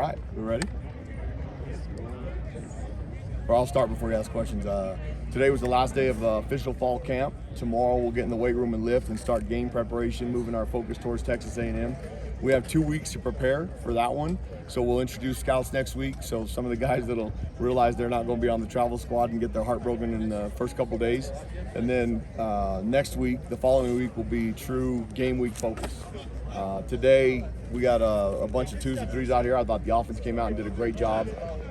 All right, we ready? Or I'll start before you ask questions. Today was the last day of official fall camp. Tomorrow we'll get in the weight room and lift and start game preparation, moving our focus towards Texas A&M. We have 2 weeks to prepare for that one, so we'll introduce scouts next week. So some of the guys that'll realize they're not going to be on the travel squad and get their heart broken in the first couple days. And then next week, the following week, will be true game week focus. Today we got a bunch of 2s and 3s out here. I thought the offense came out and did a great job.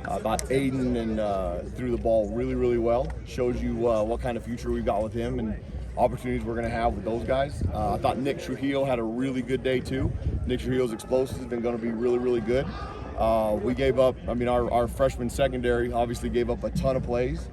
I thought Aiden and threw the ball really well. Shows you what kind of future we've got with him and opportunities we're going to have with those guys. I thought Nick Trujillo had a really good day too. Nick Trujillo's explosive has been going to be really good. We gave up, our freshman secondary obviously gave up a ton of plays,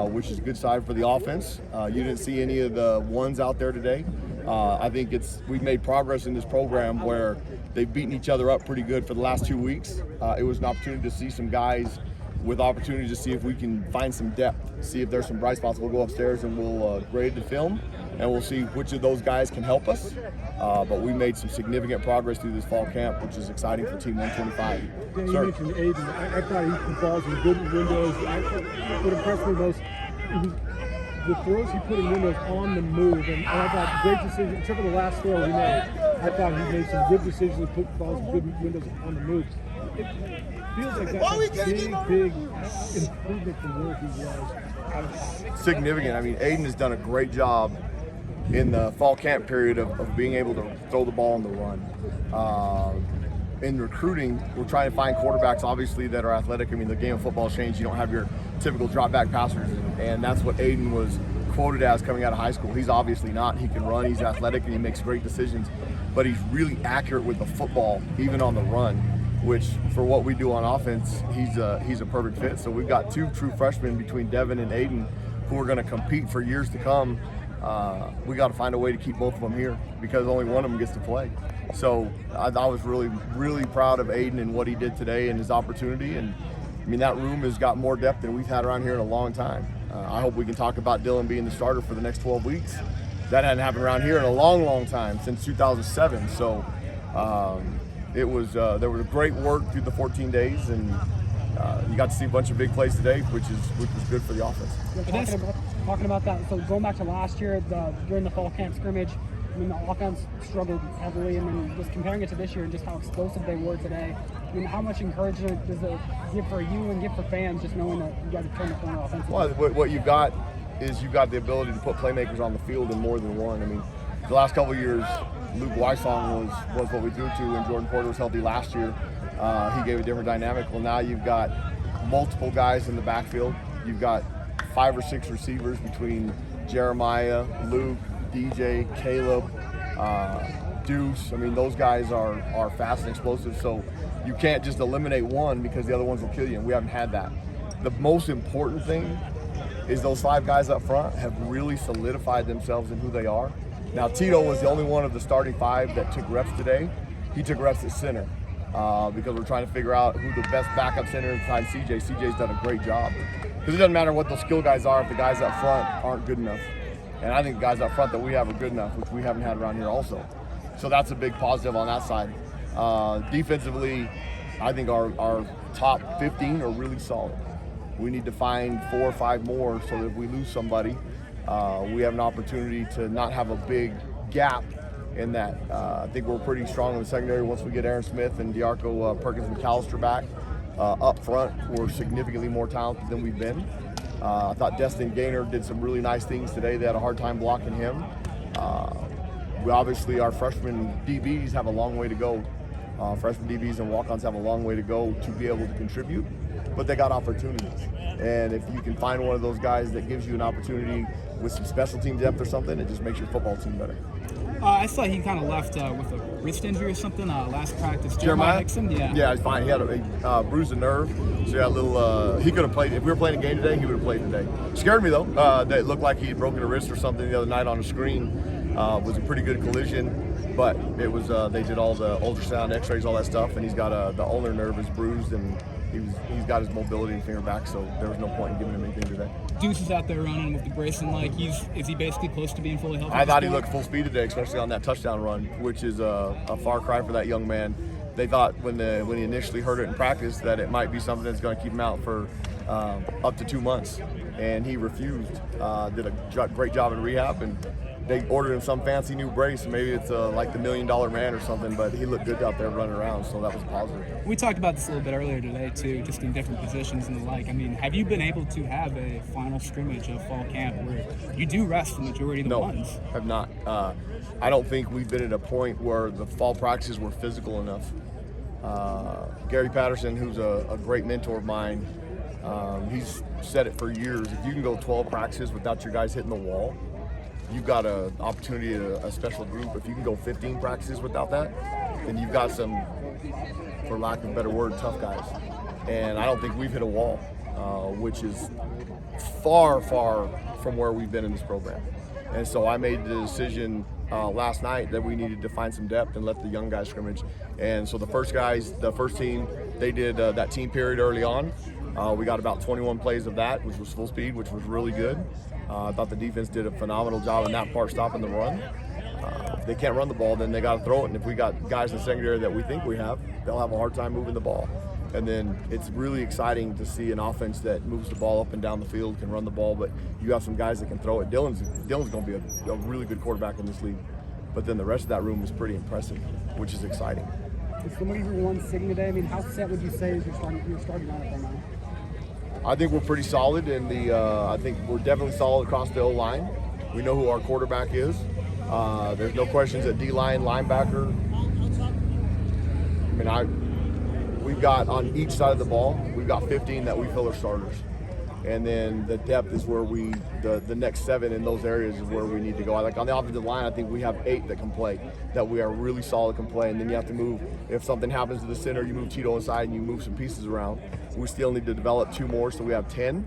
which is a good side for the offense. You didn't see any of the ones out there today. I think we've made progress in this program where they've beaten each other up pretty good for the last 2 weeks. It was an opportunity to see some guys with opportunity to see if we can find some depth, see if there's some bright spots. We'll go upstairs and we'll grade the film, and we'll see which of those guys can help us. But we made some significant progress through this fall camp, which is exciting for Team 125. Dan, you mentioned Aiden. I thought he put balls in good windows. What impressed me most, the throws he put in windows on the move, and I thought great decision, except for the last throw he made. I thought he made some good decisions to put balls in good windows on the move. It feels like that's a big improvement from where he was. Significant. Aiden has done a great job in the fall camp period of being able to throw the ball on the run. In recruiting, we're trying to find quarterbacks, obviously, that are athletic. The game of football changed. You don't have your typical drop back passers, and that's what Aiden was quoted as coming out of high school. He's obviously not. He can run, he's athletic, and he makes great decisions, but he's really accurate with the football, even on the run, which for what we do on offense, he's a perfect fit. So we've got 2 true freshmen between Devin and Aiden who are going to compete for years to come. We got to find a way to keep both of them here because only one of them gets to play. So I was really proud of Aiden and what he did today and his opportunity. And that room has got more depth than we've had around here in a long time. I hope we can talk about Dylan being the starter for the next 12 weeks. That hadn't happened around here in a long time, since 2007. So there was great work through the 14 days, and you got to see a bunch of big plays today, which was good for the offense. Talking about that, so going back to last year, during the fall camp scrimmage, the offense struggled heavily, and then just comparing it to this year and just how explosive they were today. How much encouragement does it give for you and give for fans just knowing that you guys have turned the corner offensively? Well, what you've got is you've got the ability to put playmakers on the field in more than one. The last couple of years, Luke Wysong was what we threw to when Jordan Porter was healthy last year. He gave a different dynamic. Well, now you've got multiple guys in the backfield. You've got 5 or 6 receivers between Jeremiah, Luke, DJ, Caleb, Deuce. Those guys are fast and explosive, so you can't just eliminate one because the other ones will kill you, and we haven't had that. The most important thing is those 5 guys up front have really solidified themselves in who they are. Now, Tito was the only one of the starting 5 that took reps today. He took reps at center because we're trying to figure out who the best backup center is behind CJ. CJ's done a great job. Because it doesn't matter what those skill guys are if the guys up front aren't good enough. And I think the guys up front that we have are good enough, which we haven't had around here also. So that's a big positive on that side. Defensively, I think our top 15 are really solid. We need to find 4 or 5 more so that if we lose somebody, we have an opportunity to not have a big gap in that. I think we're pretty strong in the secondary once we get Aaron Smith and DeArco Perkins McAllister back. Up front, we're significantly more talented than we've been. I thought Destin Gaynor did some really nice things today. They had a hard time blocking him. Obviously, our freshman DBs have a long way to go. Freshman DBs and walk-ons have a long way to go to be able to contribute, but they got opportunities. And if you can find one of those guys that gives you an opportunity with some special team depth or something, it just makes your football team better. I saw he kind of left with a wrist injury or something last practice. Jeremiah Nixon, yeah, he's fine. He had a bruised a nerve, so he had a little. He could have played if we were playing a game today. He would have played today. Scared me though. That it looked like he had broken a wrist or something the other night on the screen. Was a pretty good collision, but it was. They did all the ultrasound, X-rays, all that stuff, and he's got the ulnar nerve is bruised and. He's got his mobility and finger back, so there was no point in giving him anything today. Deuce is out there running with the brace, and is he basically close to being fully healthy? I thought he looked full speed today, especially on that touchdown run, which is a far cry for that young man. they thought when he initially heard it in practice that it might be something that's going to keep him out for up to 2 months, and he refused. Did a great job in rehab, and they ordered him some fancy new brace. Maybe it's like the $1 Million Man or something, but he looked good out there running around, so that was positive. We talked about this a little bit earlier today too, just in different positions and the like. I mean, have you been able to have a final scrimmage of fall camp where you do rest the majority of the ones? No, have not. I don't think we've been at a point where the fall practices were physical enough. Gary Patterson, who's a great mentor of mine, he's said it for years. If you can go 12 practices without your guys hitting the wall, you've got an opportunity at a special group. If you can go 15 practices without that, then you've got some, for lack of a better word, tough guys. And I don't think we've hit a wall, which is far, far from where we've been in this program. And so I made the decision last night that we needed to find some depth and let the young guys scrimmage. And so the first team, they did that team period early on. We got about 21 plays of that, which was full speed, which was really good. I thought the defense did a phenomenal job in that part, stopping the run. If they can't run the ball, then they got to throw it. And if we got guys in the secondary that we think we have, they'll have a hard time moving the ball. And then it's really exciting to see an offense that moves the ball up and down the field, can run the ball, but you have some guys that can throw it. Dylan's going to be a really good quarterback in this league. But then the rest of that room is pretty impressive, which is exciting. Is somebody who won sitting today? I mean, how set would you say is your starting lineup right now? I think we're pretty solid I think we're definitely solid across the O-line. We know who our quarterback is. There's no questions at D-line, linebacker. I mean, we've got on each side of the ball, we've got 15 that we feel are starters. And then the depth is where the next 7 in those areas is where we need to go. Like on the offensive line, I think we have 8 that can play, that we are really solid can play. And then you have to move, if something happens to the center, you move Tito inside and you move some pieces around. We still need to develop 2 more, so we have 10.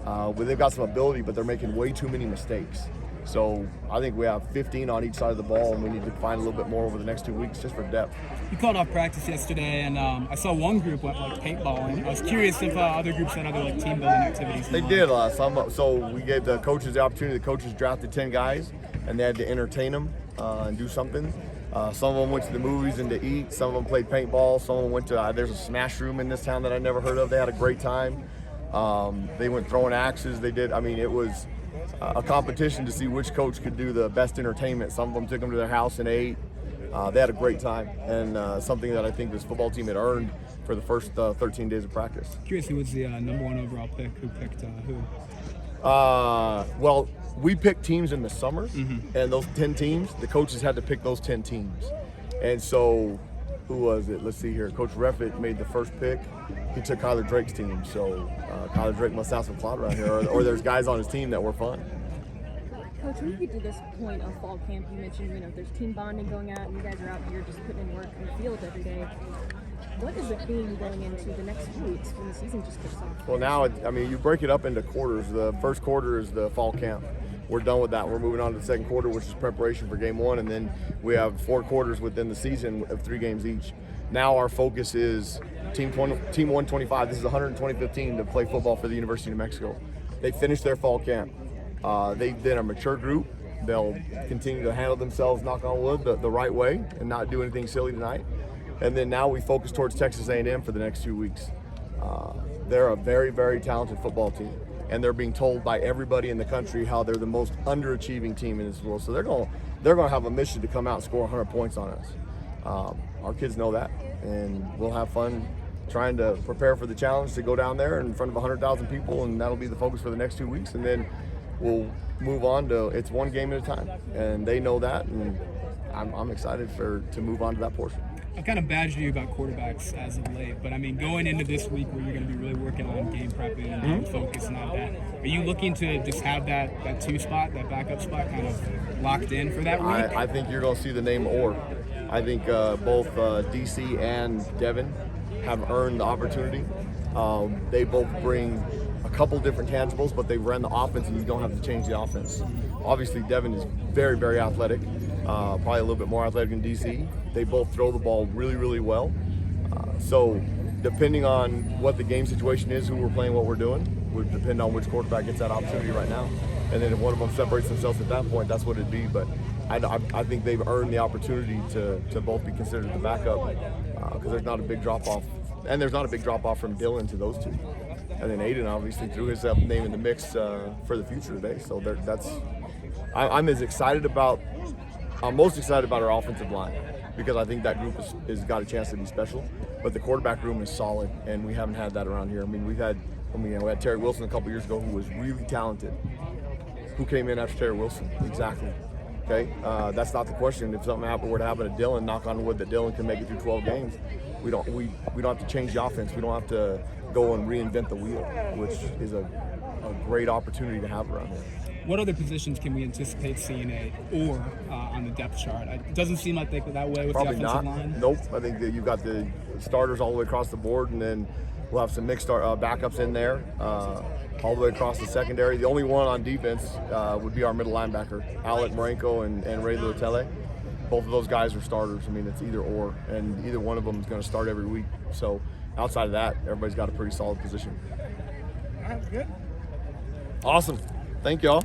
But they've got some ability, but they're making way too many mistakes. So I think we have 15 on each side of the ball, and we need to find a little bit more over the next 2 weeks just for depth. You called off practice yesterday, and I saw one group went like paintballing. I was curious if other groups had other like team building activities. They did. So we gave the coaches the opportunity. The coaches drafted 10 guys, and they had to entertain them and do something. Some of them went to the movies and to eat. Some of them played paintball. Some of them went to, there's a smash room in this town that I never heard of. They had a great time. They went throwing axes. They did. I mean, it was a competition to see which coach could do the best entertainment. Some of them took them to their house and ate. They had a great time, and something that I think this football team had earned for the first 13 days of practice. Curious who was the number 1 overall pick? Who picked who? Well, we picked teams in the summer, and those 10 teams, the coaches had to pick those 10 teams. And so, who was it? Let's see here. Coach Reffitt made the first pick. He took Kyler Drake's team, so Kyler Drake must have some clout around here, or there's guys on his team that were fun. Coach, when you get to this point of fall camp, you mentioned, there's team bonding going on, and you guys are out here just putting in work in the field every day. What is the theme going into the next few weeks when the season just kicks off? Well, now, you break it up into quarters. The first quarter is the fall camp. We're done with that. We're moving on to the second quarter, which is preparation for game 1, and then we have 4 quarters within the season of 3 games each. Now our focus is Team 125. This is the 125th team to play football for the University of New Mexico. They finished their fall camp. They've been a mature group. They'll continue to handle themselves, knock on wood, the right way and not do anything silly tonight. And then now we focus towards Texas A&M for the next 2 weeks. They're a very, very talented football team, and they're being told by everybody in the country how they're the most underachieving team in this world. So they're going to have a mission to come out and score 100 points on us. Our kids know that, and we'll have fun trying to prepare for the challenge to go down there in front of 100,000 people, and that'll be the focus for the next 2 weeks. And then we'll move on to, it's one game at a time, and they know that, and I'm excited to move on to that portion. I kind of badgered you about quarterbacks as of late, but I mean, going into this week where you're going to be really working on game prepping and game focus and all that, are you looking to just have that 2 spot, that backup spot kind of locked in for that week? I think you're going to see the name Orr. I think both DC and Devin have earned the opportunity. They both bring a couple different tangibles, but they ran the offense, and you don't have to change the offense. Obviously, Devin is very, very athletic, probably a little bit more athletic than DC. They both throw the ball really, really well. So depending on what the game situation is, who we're playing, what we're doing, would depend on which quarterback gets that opportunity right now. And then if one of them separates themselves at that point, that's what it'd be. But I think they've earned the opportunity to both be considered the backup. because there's not a big drop off, and there's not a big drop off from Dylan to those two. And then Aiden obviously threw his name in the mix for the future today. So I'm most excited about our offensive line, because I think that group has got a chance to be special. But the quarterback room is solid, and we haven't had that around here. I mean, we had Terry Wilson a couple years ago, who was really talented. Who came in after Terry Wilson? Exactly. Okay, that's not the question. If something were to happen to Dylan, knock on wood that Dylan can make it through 12 games, we don't have to change the offense. We don't have to go and reinvent the wheel, which is a great opportunity to have around here. What other positions can we anticipate seeing on the depth chart? It doesn't seem like they go that way with Probably the offensive not. line. Nope. I think that you've got the starters all the way across the board, and then we'll have some mixed backups in there all the way across the secondary. The only one on defense would be our middle linebacker, Alec Marenko and Ray Luatele. Both of those guys are starters. I mean, it's either or, and either one of them is going to start every week. So outside of that, everybody's got a pretty solid position. All right, good. Awesome. Thank y'all.